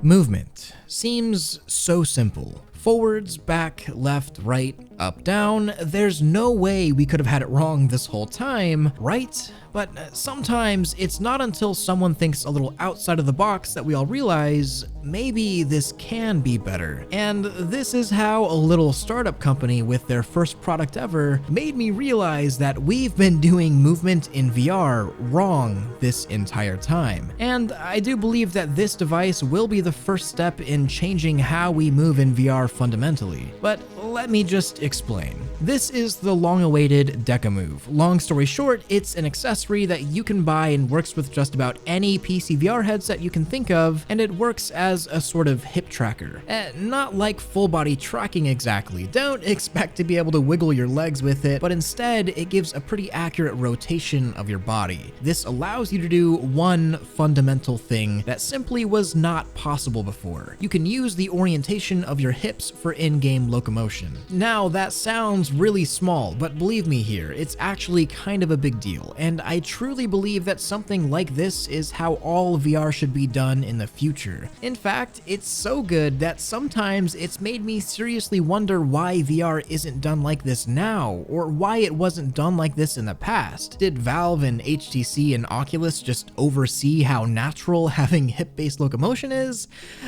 Movement seems so simple. Forwards, back, left, right, up, down. There's no way we could have had it wrong this whole time, right? But sometimes it's not until someone thinks a little outside of the box that we all realize maybe this can be better. And this is how a little startup company with their first product ever made me realize that we've been doing movement in VR wrong this entire time. And I do believe that this device will be the first step in changing how we move in VR fundamentally. But let me just explain. This is the long-awaited Decamove. Long story short, it's an accessory that you can buy and works with just about any PC VR headset you can think of, and it works as a sort of hip tracker. Not like full-body tracking exactly. Don't expect to be able to wiggle your legs with it, but instead it gives a pretty accurate rotation of your body. This allows you to do one fundamental thing that simply was not possible before. You can use the orientation of your hips for in-game locomotion. Now, that sounds really small, but believe me here, it's actually kind of a big deal, and I truly believe that something like this is how all VR should be done in the future. In fact, it's so good that sometimes it's made me seriously wonder why VR isn't done like this now, or why it wasn't done like this in the past. Did Valve and HTC and Oculus just oversee how natural having hip-based locomotion is?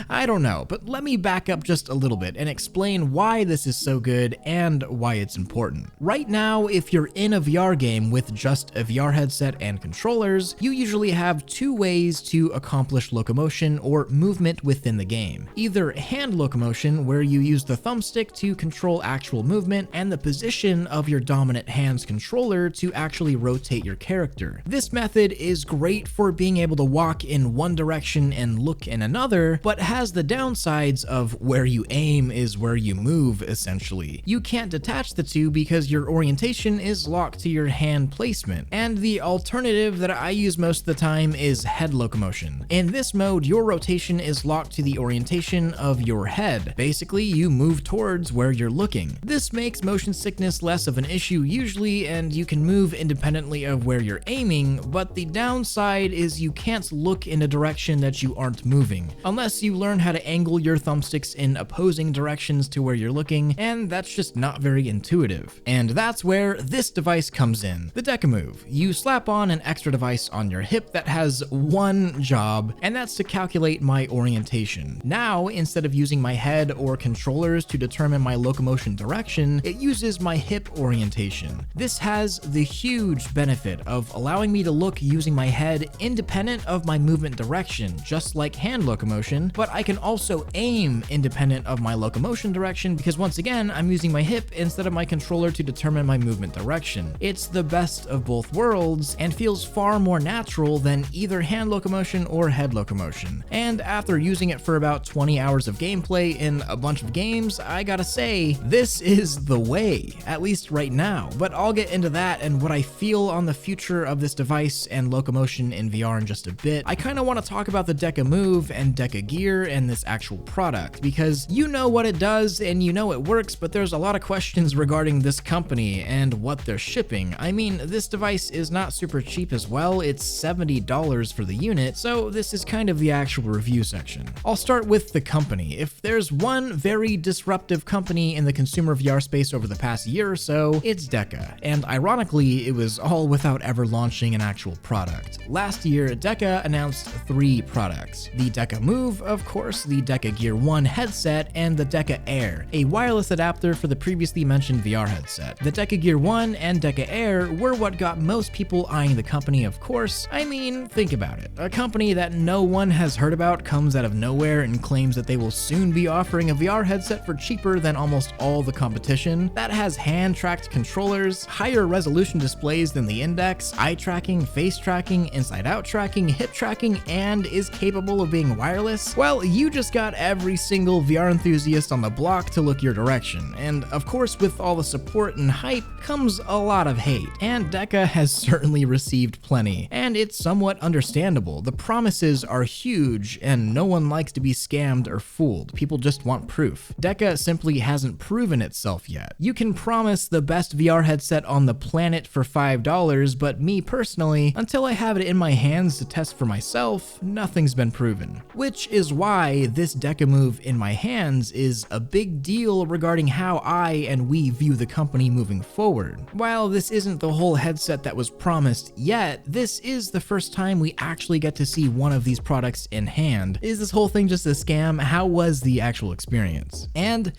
I don't know, but let me back up just a little bit and explain why this is so good and why it's important. Right now, if you're in a VR game with just a VR headset and controllers, you usually have two ways to accomplish locomotion or movement within the game. Either hand locomotion, where you use the thumbstick to control actual movement, and the position of your dominant hand's controller to actually rotate your character. This method is great for being able to walk in one direction and look in another, but has the downsides of where you aim is where you move, essentially. You can't detach the two because your orientation is locked to your hand placement. And the alternative that I use most of the time is head locomotion. In this mode, your rotation is locked to the orientation of your head. Basically, you move towards where you're looking. This makes motion sickness less of an issue usually, and you can move independently of where you're aiming, but the downside is you can't look in a direction that you aren't moving, unless you learn how to angle your thumbsticks in opposing directions to where you're looking, and that's just not very intuitive. And that's where this device comes in, the Decamove. You slap on an extra device on your hip that has one job, and that's to calculate my orientation. Now, instead of using my head or controllers to determine my locomotion direction, it uses my hip orientation. This has the huge benefit of allowing me to look using my head independent of my movement direction, just like hand locomotion, but I can also aim independent of my locomotion direction because once again, I'm using my hip instead of my controller to determine my movement direction. It's the best of both worlds and feels far more natural than either hand locomotion or head locomotion. And after using it for about 20 hours of gameplay in a bunch of games, I gotta say, this is the way, at least right now. But I'll get into that and what I feel on the future of this device and locomotion in VR in just a bit. I kinda wanna talk about the Decamove and Decagear and this actual product, because you know what it does and you know it works, but there's a lot of questions regarding this company and what they're shipping. I mean, this device is not super cheap as well. It's $70 for the unit, so this is kind of the actual review section. I'll start with the company. If there's one very disruptive company in the consumer VR space over the past year or so, it's Deca. And ironically, it was all without ever launching an actual product. Last year, Deca announced 3 products. The Decamove, of course, the Decagear 1 headset, and the Deca Air, a wireless adapter for the previously mentioned VR headset. The Decagear 1 and Deca Air were what got most people eyeing the company, of course. I mean, think about it. A company that no one has heard about comes out of nowhere and claims that they will soon be offering a VR headset for cheaper than almost all the competition, that has hand-tracked controllers, higher resolution displays than the Index, eye tracking, face tracking, inside-out tracking, hip tracking, and is capable of being wireless. Well, you just got every single VR enthusiast easiest on the block to look your direction, and of course with all the support and hype comes a lot of hate, and Deca has certainly received plenty, and it's somewhat understandable. The promises are huge, and no one likes to be scammed or fooled. People just want proof. Deca simply hasn't proven itself yet. You can promise the best VR headset on the planet for $5, but me personally, until I have it in my hands to test for myself, nothing's been proven. Which is why this Decamove in my hands is a big deal regarding how I and we view the company moving forward. While this isn't the whole headset that was promised yet, this is the first time we actually get to see one of these products in hand. Is this whole thing just a scam? How was the actual experience? And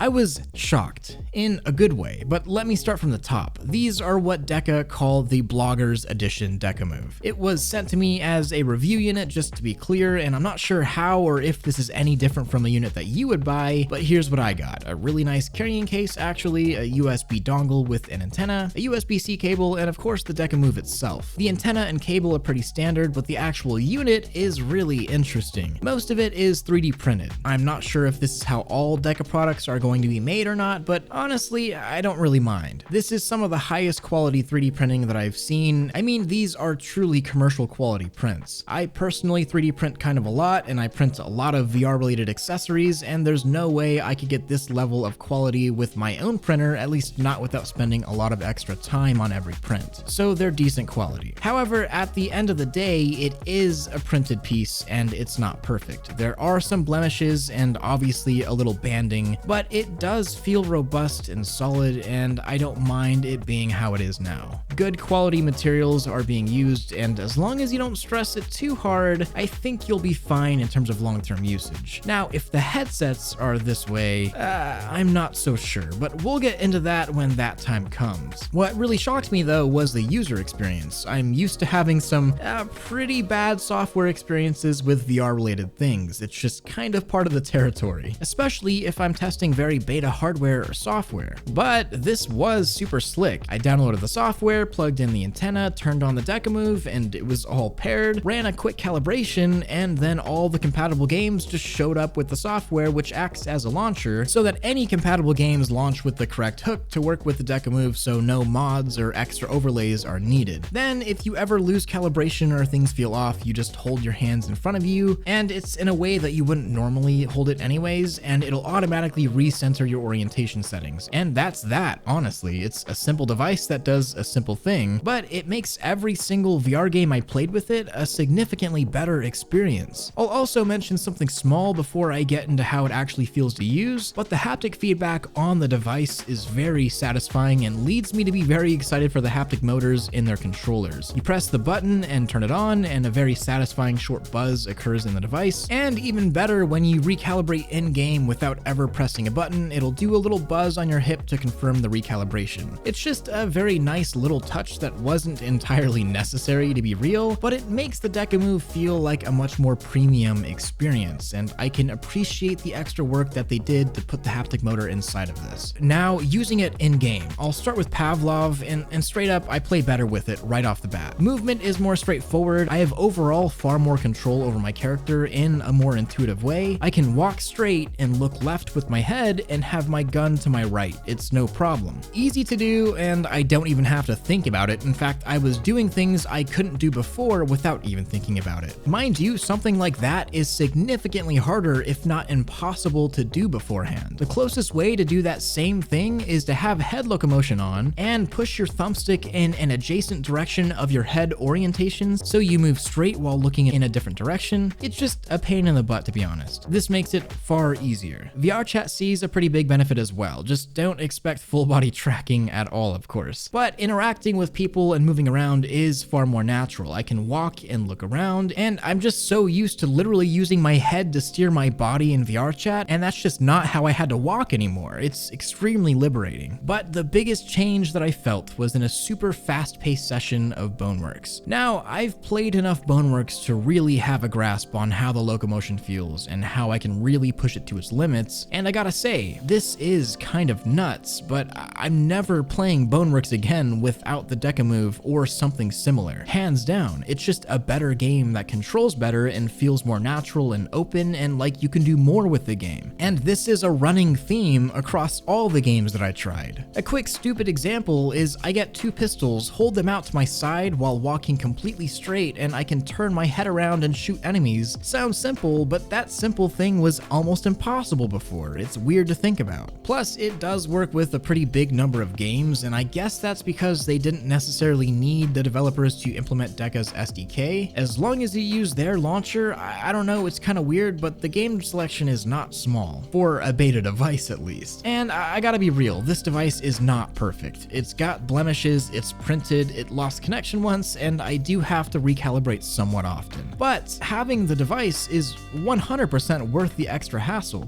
I was shocked, in a good way, but let me start from the top. These are what Deca called the Bloggers Edition Decamove. It was sent to me as a review unit, just to be clear, and I'm not sure how or if this is any different from the unit that you would buy, but here's what I got. A really nice carrying case, actually, a USB dongle with an antenna, a USB-C cable, and of course the Decamove itself. The antenna and cable are pretty standard, but the actual unit is really interesting. Most of it is 3D printed. I'm not sure if this is how all Deca products are going to be made or not, but honestly, I don't really mind. This is some of the highest quality 3D printing that I've seen. I mean, these are truly commercial quality prints. I personally 3D print kind of a lot, and I print a lot of VR related accessories, and there's no way I could get this level of quality with my own printer, at least not without spending a lot of extra time on every print. So they're decent quality. However, at the end of the day, it is a printed piece and it's not perfect. There are some blemishes and obviously a little banding, but it does feel robust and solid, and I don't mind it being how it is now. Good quality materials are being used, and as long as you don't stress it too hard, I think you'll be fine in terms of long-term usage. Now, if the headsets are this way, I'm not so sure, but we'll get into that when that time comes. What really shocked me though was the user experience. I'm used to having some pretty bad software experiences with VR related things. It's just kind of part of the territory, especially if I'm testing very beta hardware or software. But this was super slick. I downloaded the software, plugged in the antenna, turned on the Decamove, and it was all paired, ran a quick calibration, and then all the compatible games just showed up with the software, which acts as a launcher so that any compatible games launch with the correct hook to work with the Decamove, so no mods or extra overlays are needed. Then if you ever lose calibration or things feel off, you just hold your hands in front of you, and it's in a way that you wouldn't normally hold it anyways, and it'll automatically recenter your orientation settings. And that's that, honestly. It's a simple device that does a simple thing, but it makes every single VR game I played with it a significantly better experience. I'll also mention something small before I get into how it actually feels to use, but the haptic feedback on the device is very satisfying and leads me to be very excited for the haptic motors in their controllers. You press the button and turn it on, and a very satisfying short buzz occurs in the device, and even better when you recalibrate in-game without ever pressing a button, it'll do a little buzz on your hip to confirm the recalibration. It's just a very nice little touch that wasn't entirely necessary to be real, but it makes the Decamove feel like a much more premium experience, and I can appreciate the extra work that they did to put the haptic motor inside of this. Now, using it in-game, I'll start with Pavlov, and straight up, I play better with it right off the bat. Movement is more straightforward. I have overall far more control over my character in a more intuitive way. I can walk straight and look left with my head and have my gun to my right. It's no problem. Easy to do, and I don't even have to think about it. In fact, I was doing things I couldn't do before without even thinking about it. Mind you, something like that is significantly harder, if not impossible, to do beforehand. The closest way to do that same thing is to have head locomotion on and push your thumbstick in an adjacent direction of your head orientations so you move straight while looking in a different direction. It's just a pain in the butt, to be honest. This makes it far easier. VR chat sees a pretty big benefit as well. Just don't expect full body tracking at all, of course. But interacting with people and moving around is far more natural. I can walk and look around, and I'm just so used to literally using my head to steer my body in VR chat, and that's just not how I had to walk anymore. It's extremely liberating. But the biggest change that I felt was in a super fast-paced session of Boneworks. Now, I've played enough Boneworks to really have a grasp on how the locomotion feels and how I can really push it to its limits, and I gotta say, this is kind of nuts, but I'm never playing Boneworks again without without the Decamove or something similar. Hands down, it's just a better game that controls better and feels more natural and open and like you can do more with the game. And this is a running theme across all the games that I tried. A quick stupid example is I get two pistols, hold them out to my side while walking completely straight, and I can turn my head around and shoot enemies. Sounds simple, but that simple thing was almost impossible before. It's weird to think about. Plus, it does work with a pretty big number of games, and I guess that's because they didn't necessarily need the developers to implement Deca's SDK. As long as you use their launcher, I don't know, it's kind of weird, but the game selection is not small, for a beta device at least. And I gotta be real, this device is not perfect. It's got blemishes, it's printed, it lost connection once, and I do have to recalibrate somewhat often. But having the device is 100% worth the extra hassle.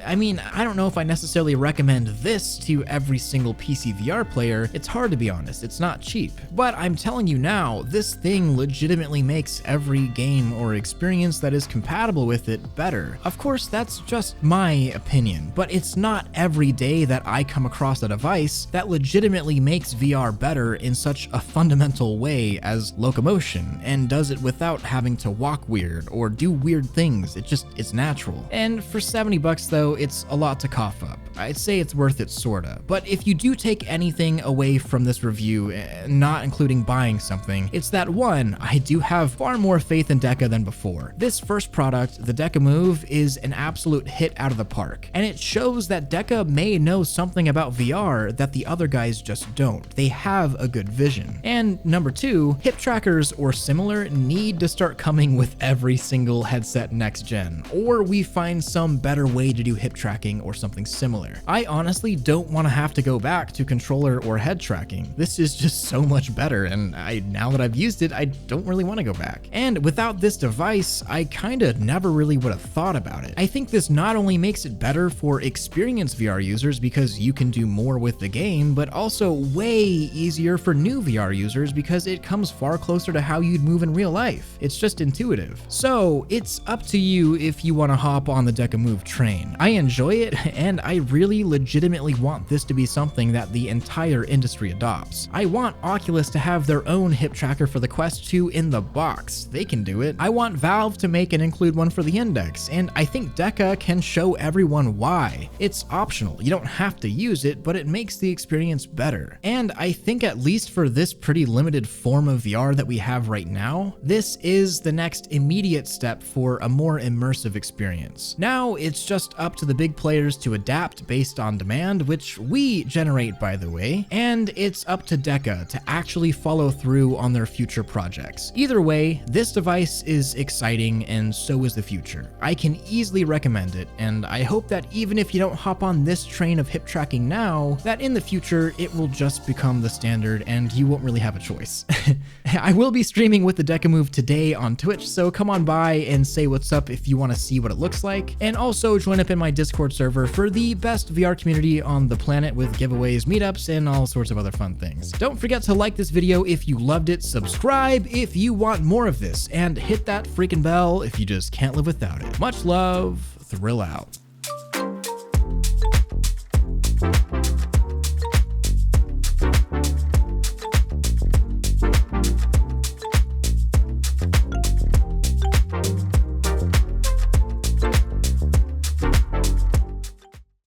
I mean, I don't know if I necessarily recommend this to every single PC VR player. It's hard to be honest, it's not cheap. But I'm telling you now, this thing legitimately makes every game or experience that is compatible with it better. Of course, that's just my opinion, but it's not every day that I come across a device that legitimately makes VR better in such a fundamental way as locomotion, and does it without having to walk weird or do weird things. It's natural. And for 70 bucks though, it's a lot to cough up. I'd say it's worth it sorta. But if you do take anything away from this review, not including buying something, it's that one, I do have far more faith in Deca than before. This first product, the Decamove, is an absolute hit out of the park, and it shows that Deca may know something about VR that the other guys just don't. They have a good vision. And number two, hip trackers or similar need to start coming with every single headset next gen, or we find some better way to do hip tracking or something similar. I honestly don't want to have to go back to controller or head tracking. This is just so much better, and now that I've used it, I don't really want to go back. And without this device, I kinda never really would have thought about it. I think this not only makes it better for experienced VR users because you can do more with the game, but also way easier for new VR users because it comes far closer to how you'd move in real life. It's just intuitive. So it's up to you if you want to hop on the Decamove train. I enjoy it, and I really legitimately want this to be something that the entire industry adopts. I want Oculus to have their own hip tracker for the Quest 2 in the box. They can do it. I want Valve to make and include one for the Index, and I think Deca can show everyone why. It's optional. You don't have to use it, but it makes the experience better. And I think at least for this pretty limited form of VR that we have right now, this is the next immediate step for a more immersive experience. Now it's just up to the big players to adapt based on demand, which we generate by the way, and it's up to Deca to actually follow through on their future projects. Either way, this device is exciting and so is the future. I can easily recommend it, and I hope that even if you don't hop on this train of hip tracking now, that in the future it will just become the standard and you won't really have a choice. I will be streaming with the Decamove today on Twitch, so come on by and say what's up if you want to see what it looks like, and also join up in my Discord server for the best VR community on the planet with giveaways, meetups, and all sorts of other fun things. Don't forget to like this video if you loved it, subscribe if you want more of this, and hit that freaking bell if you just can't live without it. Much love, Thrill out.